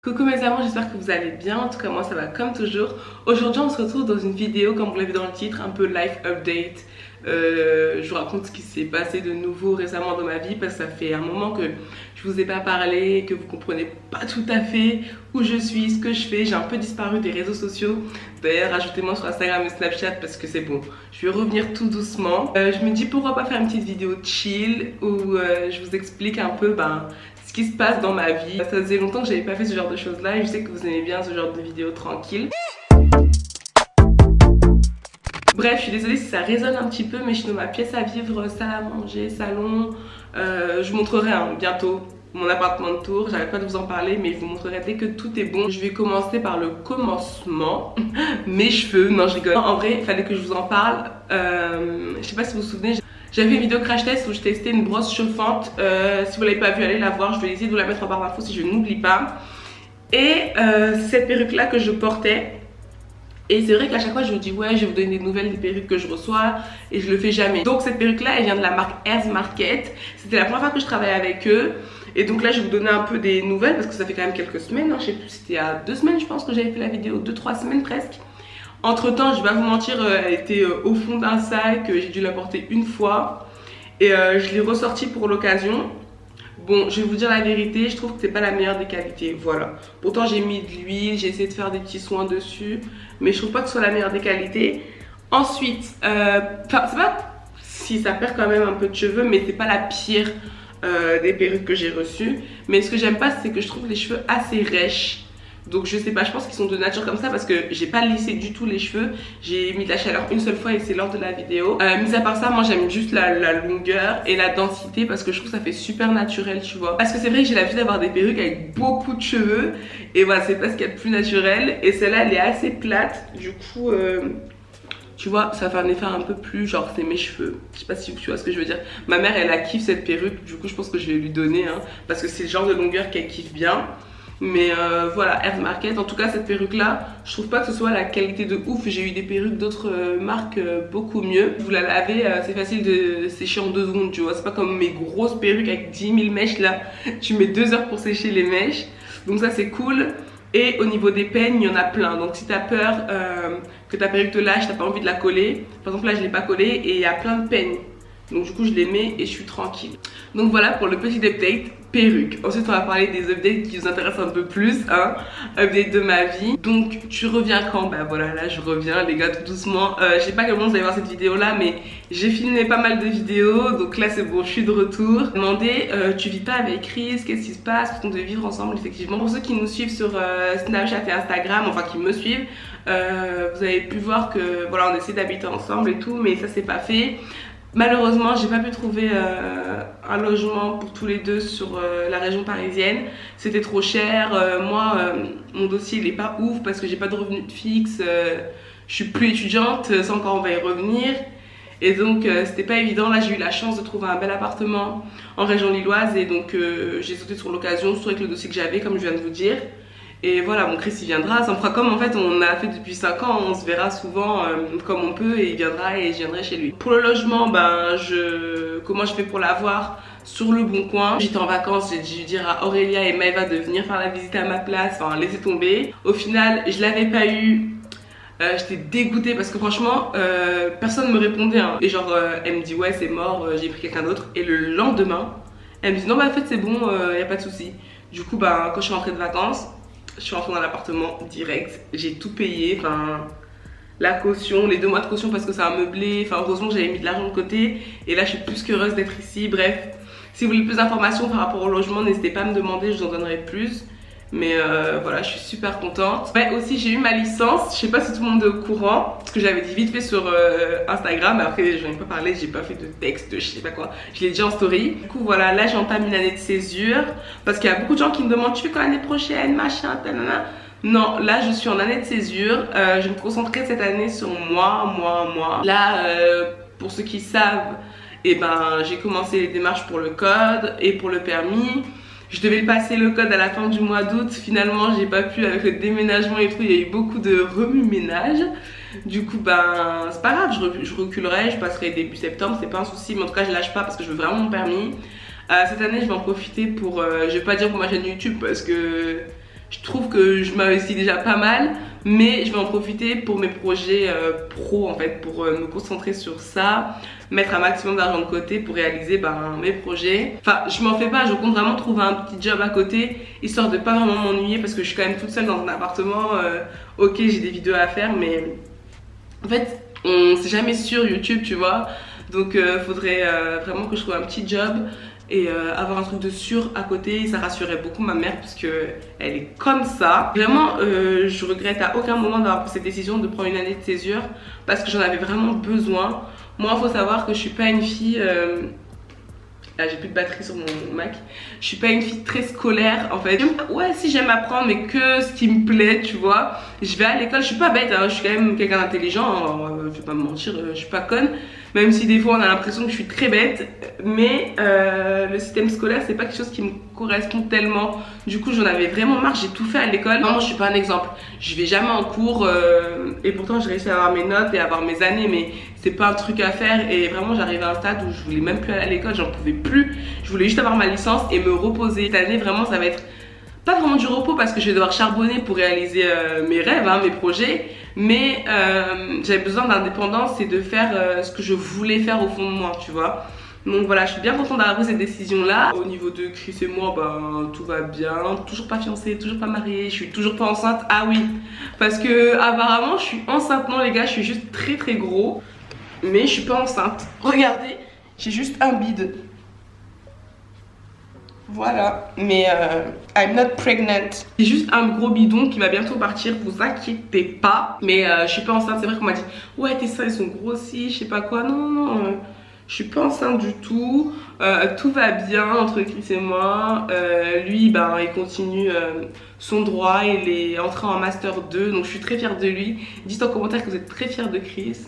Coucou mes amours, j'espère que vous allez bien, en tout cas moi ça va comme toujours. Aujourd'hui on se retrouve dans une vidéo comme vous l'avez dans le titre, un peu life update. Je vous raconte ce qui s'est passé de nouveau récemment dans ma vie parce que ça fait un moment que je vous ai pas parlé, que vous comprenez pas tout à fait où je suis, ce que je fais. J'ai un peu disparu des réseaux sociaux. D'ailleurs ajoutez-moi sur Instagram et Snapchat parce que c'est bon, je vais revenir tout doucement. Je me dis pourquoi pas faire une petite vidéo chill où je vous explique un peu ce qui se passe dans ma vie. Ça faisait longtemps que j'avais pas fait ce genre de choses là et je sais que vous aimez bien ce genre de vidéos tranquilles. Bref, je suis désolée si ça résonne un petit peu, mais je suis dans ma pièce à vivre, salle à manger, salon. Je vous montrerai bientôt mon appartement de Tours. J'arrête pas de vous en parler, mais je vous montrerai dès que tout est bon. Je vais commencer par le commencement. Mes cheveux, non je rigole. En vrai, il fallait que je vous en parle. Je sais pas si vous vous souvenez, j'avais fait une vidéo crash test où je testais une brosse chauffante. Si vous l'avez pas vue, allez la voir. Je vais essayer de vous la mettre en barre d'infos si je n'oublie pas. Et cette perruque là que je portais. Et c'est vrai qu'à chaque fois je vous dis ouais je vais vous donner des nouvelles des perruques que je reçois et je le fais jamais. Donc cette perruque là elle vient de la marque Herz Market. C'était la première fois que je travaillais avec eux. Et donc là je vais vous donner un peu des nouvelles parce que ça fait quand même quelques semaines. Je sais plus, c'était il y a 2 semaines je pense que j'avais fait la vidéo, 2-3 semaines presque. Entre temps je vais pas vous mentir, elle était au fond d'un sac, j'ai dû la porter une fois. Et je l'ai ressortie pour l'occasion. Bon, je vais vous dire la vérité, je trouve que c'est pas la meilleure des qualités, voilà. Pourtant j'ai mis de l'huile, j'ai essayé de faire des petits soins dessus, mais je trouve pas que ce soit la meilleure des qualités. Ensuite, enfin c'est pas si ça perd quand même un peu de cheveux, mais c'est pas la pire des perruques que j'ai reçues. Mais ce que j'aime pas, c'est que je trouve les cheveux assez rêches. Donc je sais pas, je pense qu'ils sont de nature comme ça parce que j'ai pas lissé du tout les cheveux. J'ai mis de la chaleur une seule fois et c'est lors de la vidéo. Mis à part ça, moi j'aime juste la longueur et la densité parce que je trouve que ça fait super naturel, tu vois. Parce que c'est vrai que j'ai l'habitude d'avoir des perruques avec beaucoup de cheveux et voilà, c'est pas ce qu'il y a de plus naturel. Et celle-là elle est assez plate, du coup tu vois, ça fait un effet un peu plus genre c'est mes cheveux. Je sais pas si tu vois ce que je veux dire. Ma mère elle a kiffé cette perruque, du coup je pense que je vais lui donner parce que c'est le genre de longueur qu'elle kiffe bien. Mais voilà, Herz Market, en tout cas cette perruque là, je trouve pas que ce soit la qualité de ouf. J'ai eu des perruques d'autres marques beaucoup mieux. Vous la lavez, c'est facile de sécher en 2 secondes, tu vois. C'est pas comme mes grosses perruques avec 10 000 mèches là. Tu mets 2 heures pour sécher les mèches. Donc ça c'est cool. Et au niveau des peignes, il y en a plein. Donc si t'as peur que ta perruque te lâche, t'as pas envie de la coller. Par exemple là je l'ai pas collée et il y a plein de peignes. Donc du coup je les mets et je suis tranquille. Donc voilà pour le petit update perruque. Ensuite on va parler des updates qui vous intéressent un peu plus, update de ma vie. Donc tu reviens quand? Bah voilà, là je reviens les gars tout doucement. Je sais pas comment vous allez voir cette vidéo là, mais j'ai filmé pas mal de vidéos. Donc là c'est bon, je suis de retour. Demandez, tu vis pas avec Chris, qu'est-ce qui se passe? Parce qu'on devait vivre ensemble effectivement. Pour ceux qui nous suivent sur Snapchat et Instagram, enfin qui me suivent, vous avez pu voir que voilà on essaie d'habiter ensemble et tout, mais ça c'est pas fait. Malheureusement, j'ai pas pu trouver un logement pour tous les deux sur la région parisienne. C'était trop cher. Mon dossier il est pas ouf parce que j'ai pas de revenus fixe. Je suis plus étudiante, ça encore on va y revenir. Et donc c'était pas évident. Là j'ai eu la chance de trouver un bel appartement en région lilloise et donc j'ai sauté sur l'occasion, surtout avec le dossier que j'avais comme je viens de vous dire. Et voilà, mon Chris il viendra, ça me fera comme en fait on a fait depuis 5 ans, on se verra souvent comme on peut et il viendra et je viendrai chez lui. Pour le logement, comment je fais pour l'avoir? Sur le bon coin. J'étais en vacances, j'ai dû dire à Aurélia et Maëva de venir faire la visite à ma place, enfin laisser tomber. Au final, je l'avais pas eu. J'étais dégoûtée parce que franchement personne ne me répondait Et genre elle me dit ouais c'est mort, j'ai pris quelqu'un d'autre. Et le lendemain elle me dit non bah en fait c'est bon, y a pas de souci. Du coup quand je suis rentrée de vacances, je suis rentrée dans l'appartement direct, j'ai tout payé, la caution, les 2 mois de caution parce que ça a meublé, heureusement que j'avais mis de l'argent de côté et là je suis plus qu'heureuse d'être ici. Bref, si vous voulez plus d'informations par rapport au logement, n'hésitez pas à me demander, je vous en donnerai plus. Mais voilà, je suis super contente. Ouais, aussi j'ai eu ma licence, je sais pas si tout le monde est au courant, parce que j'avais dit vite fait sur Instagram, mais après j'en ai pas parlé, j'ai pas fait de texte, je sais pas quoi, je l'ai dit en story. Du coup voilà, là j'entame une année de césure, parce qu'il y a beaucoup de gens qui me demandent tu fais quoi l'année prochaine, machin, tanana. Non, là je suis en année de césure, je vais me concentrer cette année sur moi. Là, pour ceux qui savent, j'ai commencé les démarches pour le code et pour le permis. Je devais passer le code à la fin du mois d'août, finalement j'ai pas pu avec le déménagement et tout, il y a eu beaucoup de remue-ménage. Du coup c'est pas grave, je reculerai, je passerai début septembre, c'est pas un souci, mais en tout cas je lâche pas parce que je veux vraiment mon permis. Cette année je vais en profiter pour, je vais pas dire pour ma chaîne YouTube parce que Je trouve que je m'investis déjà pas mal, mais je vais en profiter pour mes projets pro en fait, pour me concentrer sur ça, mettre un maximum d'argent de côté pour réaliser mes projets. Enfin, je m'en fais pas, je compte vraiment trouver un petit job à côté, histoire de pas vraiment m'ennuyer parce que je suis quand même toute seule dans un appartement. Ok, j'ai des vidéos à faire, mais en fait, on sait jamais sur YouTube, tu vois. Donc, faudrait vraiment que je trouve un petit job et avoir un truc de sûr à côté. Ça rassurait beaucoup ma mère parce que elle est comme ça. Vraiment, je regrette à aucun moment d'avoir pris cette décision de prendre une année de césure parce que j'en avais vraiment besoin. Moi, il faut savoir que je suis pas une fille. Là, j'ai plus de batterie sur mon Mac. Je suis pas une fille très scolaire en fait. Ouais, si j'aime apprendre, mais que ce qui me plaît, tu vois. Je vais à l'école, je suis pas bête, hein, je suis quand même quelqu'un d'intelligent. Hein, je vais pas me mentir, je suis pas conne. Même si des fois on a l'impression que je suis très bête. Mais le système scolaire, c'est pas quelque chose qui me correspond tellement. Du coup, j'en avais vraiment marre, j'ai tout fait à l'école. Vraiment, je suis pas un exemple. Je vais jamais en cours et pourtant j'ai réussi à avoir mes notes et à avoir mes années, mais c'est pas un truc à faire. Et vraiment, j'arrivais à un stade où je voulais même plus aller à l'école, j'en pouvais plus. Je voulais juste avoir ma licence et me reposer. Cette année, vraiment, ça va être pas vraiment du repos parce que je vais devoir charbonner pour réaliser mes rêves, hein, mes projets. Mais j'avais besoin d'indépendance et de faire ce que je voulais faire au fond de moi, tu vois. Donc voilà, je suis bien contente d'avoir pris cette décision là. Au niveau de Chris et moi, tout va bien. Toujours pas fiancée, toujours pas mariée, je suis toujours pas enceinte. Ah oui, parce que apparemment je suis enceinte. Non les gars, je suis juste très très gros, mais je suis pas enceinte. Regardez, j'ai juste un bide. Voilà, mais I'm not pregnant. J'ai juste un gros bidon qui va bientôt partir, vous inquiétez pas. Mais je suis pas enceinte, c'est vrai qu'on m'a dit ouais tes seins ils sont grossis, je sais pas quoi. Non, non, je suis pas enceinte du tout. Tout va bien entre Chris et moi. Lui, il continue son droit, il est entré en Master 2, donc je suis très fière de lui. Dites en commentaire que vous êtes très fière de Chris.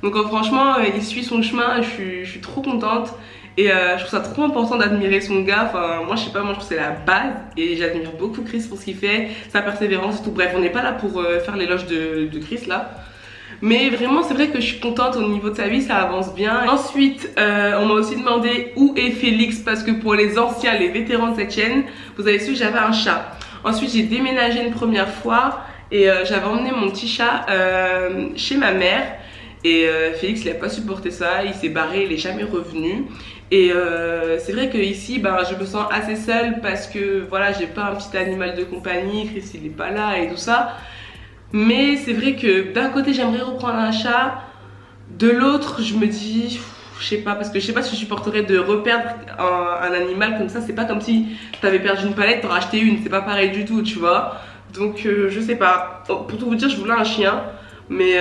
Donc franchement, il suit son chemin, je suis trop contente. Et je trouve ça trop important d'admirer son gars. Enfin, moi, je sais pas, moi je trouve que c'est la base. Et j'admire beaucoup Chris pour ce qu'il fait, sa persévérance et tout. Bref, on n'est pas là pour faire l'éloge de Chris là. Mais vraiment, c'est vrai que je suis contente au niveau de sa vie, ça avance bien. Ensuite, on m'a aussi demandé où est Félix parce que pour les anciens, les vétérans de cette chaîne, vous avez su que j'avais un chat. Ensuite, j'ai déménagé une première fois et j'avais emmené mon petit chat chez ma mère. Et Félix, il a pas supporté ça, il s'est barré, il est jamais revenu. Et c'est vrai que ici, je me sens assez seule parce que voilà, j'ai pas un petit animal de compagnie, Chris il est pas là et tout ça. Mais c'est vrai que d'un côté j'aimerais reprendre un chat, de l'autre je me dis, je sais pas, parce que je sais pas si je supporterais de reperdre un animal comme ça. C'est pas comme si t'avais perdu une palette, t'en rachetais une, c'est pas pareil du tout, tu vois. Donc je sais pas, pour tout vous dire, je voulais un chien, mais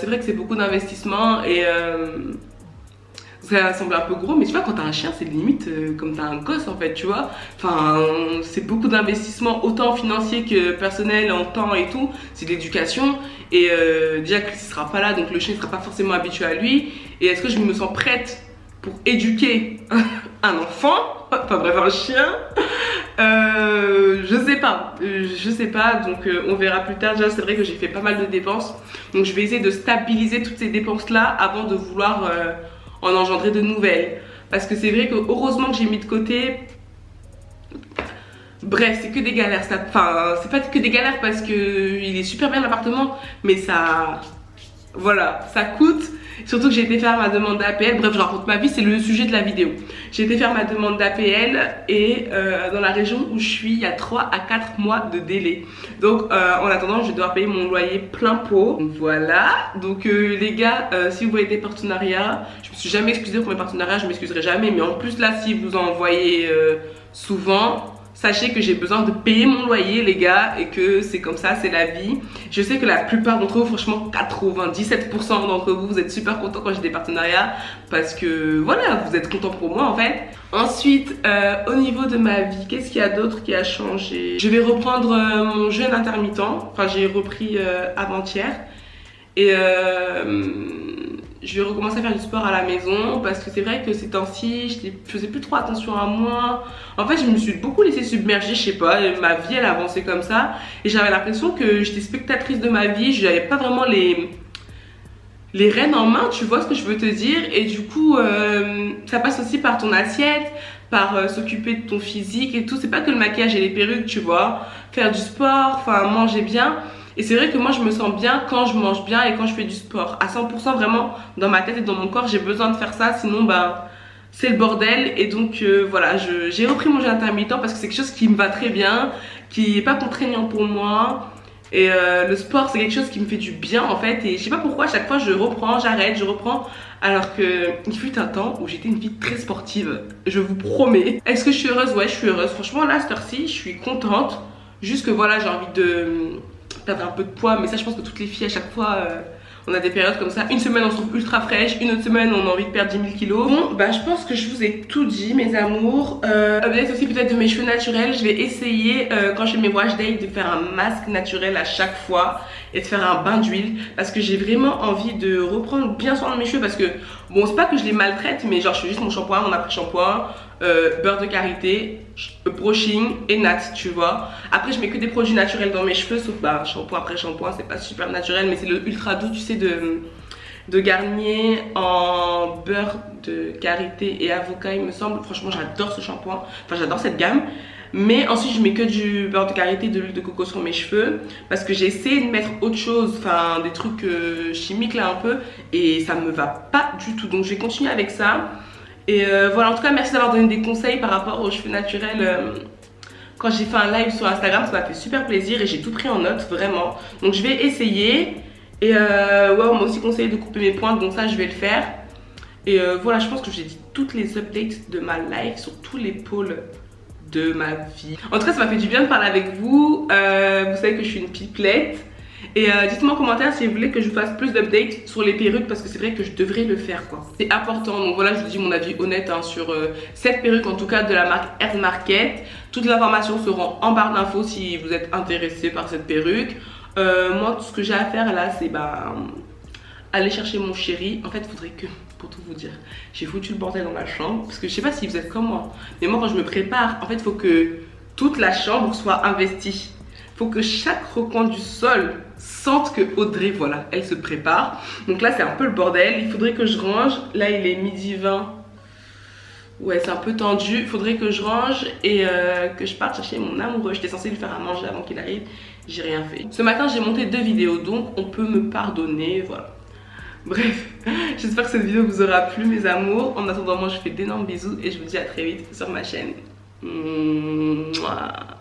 c'est vrai que c'est beaucoup d'investissement et ça semble un peu gros, mais tu vois, quand t'as un chien, c'est limite comme t'as un gosse en fait, tu vois. Enfin, c'est beaucoup d'investissement, autant financier que personnel, en temps et tout. C'est de l'éducation. Et déjà, Chris ne sera pas là, donc le chien ne sera pas forcément habitué à lui. Et est-ce que je me sens prête pour éduquer un enfant, enfin bref, un chien? Je sais pas. Je sais pas, donc on verra plus tard. Déjà, c'est vrai que j'ai fait pas mal de dépenses. Donc je vais essayer de stabiliser toutes ces dépenses-là avant de vouloir en engendrer de nouvelles. Parce que c'est vrai que heureusement que j'ai mis de côté. Bref, c'est que des galères. Enfin, c'est pas que des galères parce que il est super bien l'appartement, mais ça, voilà, ça coûte. Surtout que j'ai été faire ma demande d'APL. Bref, je raconte ma vie, c'est le sujet de la vidéo. J'ai été faire ma demande d'APL et dans la région où je suis, il y a 3 à 4 mois de délai. Donc en attendant, je vais devoir payer mon loyer plein pot. Donc, voilà. Donc les gars, si vous voyez des partenariats, je me suis jamais excusée pour mes partenariats, je m'excuserai jamais. Mais en plus là, si vous en voyez souvent, sachez que j'ai besoin de payer mon loyer les gars et que c'est comme ça, c'est la vie. Je sais que la plupart d'entre vous, franchement 97% d'entre vous, vous êtes super contents quand j'ai des partenariats parce que voilà, vous êtes contents pour moi en fait. Ensuite, au niveau de ma vie, qu'est-ce qu'il y a d'autre qui a changé? Je vais reprendre mon jeûne intermittent, enfin j'ai repris avant-hier et je vais recommencer à faire du sport à la maison parce que c'est vrai que ces temps-ci, je faisais plus trop attention à moi. En fait, je me suis beaucoup laissée submerger, je sais pas, ma vie elle avançait comme ça et j'avais l'impression que j'étais spectatrice de ma vie, je n'avais pas vraiment les rênes en main, tu vois ce que je veux te dire. Et du coup, ça passe aussi par ton assiette, par s'occuper de ton physique et tout. C'est pas que le maquillage et les perruques, tu vois. Faire du sport, enfin manger bien. Et c'est vrai que moi je me sens bien quand je mange bien et quand je fais du sport. À 100% vraiment dans ma tête et dans mon corps, j'ai besoin de faire ça, sinon bah c'est le bordel. Et donc voilà, j'ai repris mon jeûne intermittent parce que c'est quelque chose qui me va très bien, qui est pas contraignant pour moi. Et le sport c'est quelque chose qui me fait du bien en fait. Et je sais pas pourquoi à chaque fois je reprends, j'arrête, je reprends. Alors que il fut un temps où j'étais une fille très sportive, je vous promets. Est-ce que je suis heureuse? Ouais, je suis heureuse. Franchement là, à cette heure-ci, je suis contente. Juste que voilà, j'ai envie de perdre un peu de poids, mais ça je pense que toutes les filles à chaque fois on a des périodes comme ça. Une semaine on se trouve ultra fraîche, une autre semaine on a envie de perdre 10 000 kilos. Bon bah je pense que je vous ai tout dit mes amours. Update aussi peut-être de mes cheveux naturels. Je vais essayer quand je fais mes wash days de faire un masque naturel à chaque fois et de faire un bain d'huile parce que j'ai vraiment envie de reprendre bien soin de mes cheveux parce que bon c'est pas que je les maltraite mais genre je fais juste mon shampoing, mon après shampoing, beurre de karité, brushing et nat, tu vois. Après je mets que des produits naturels dans mes cheveux sauf bah shampoing après shampoing, c'est pas super naturel mais c'est le ultra doux, tu sais, de Garnier en beurre de karité et avocat il me semble. Franchement j'adore ce shampoing, enfin j'adore cette gamme. Mais ensuite je mets que du beurre de karité et de l'huile de coco sur mes cheveux parce que j'ai essayé de mettre autre chose, enfin des trucs chimiques là un peu, et ça me va pas du tout, donc je vais continuer avec ça. Et voilà, en tout cas merci d'avoir donné des conseils par rapport aux cheveux naturels quand j'ai fait un live sur Instagram, ça m'a fait super plaisir et j'ai tout pris en note vraiment. Donc je vais essayer. Et ouais, on m'a aussi conseillé de couper mes pointes, donc ça je vais le faire. Et voilà, je pense que j'ai dit toutes les updates de ma life sur tous les pôles de ma vie. En tout cas ça m'a fait du bien de parler avec vous. Vous savez que je suis une pipelette. Et dites-moi en commentaire si vous voulez que je fasse plus d'updates sur les perruques parce que c'est vrai que je devrais le faire quoi. C'est important, donc voilà je vous dis mon avis honnête hein, sur cette perruque en tout cas de la marque Herz Market. Toutes les informations seront en barre d'infos si vous êtes intéressé par cette perruque. Moi tout ce que j'ai à faire là c'est bah aller chercher mon chéri. En fait il faudrait que, pour tout vous dire, j'ai foutu le bordel dans la chambre parce que je sais pas si vous êtes comme moi, mais moi quand je me prépare en fait il faut que toute la chambre soit investie. Faut que chaque recoin du sol sente que Audrey, voilà, elle se prépare. Donc là, c'est un peu le bordel. Il faudrait que je range. Là, il est midi 20. Ouais, c'est un peu tendu. Il faudrait que je range et que je parte chercher mon amoureux. J'étais censée lui faire à manger avant qu'il arrive. J'ai rien fait. Ce matin, j'ai monté 2 vidéos, donc on peut me pardonner, voilà. Bref, j'espère que cette vidéo vous aura plu, mes amours. En attendant, moi, je fais d'énormes bisous et je vous dis à très vite sur ma chaîne. Mouah.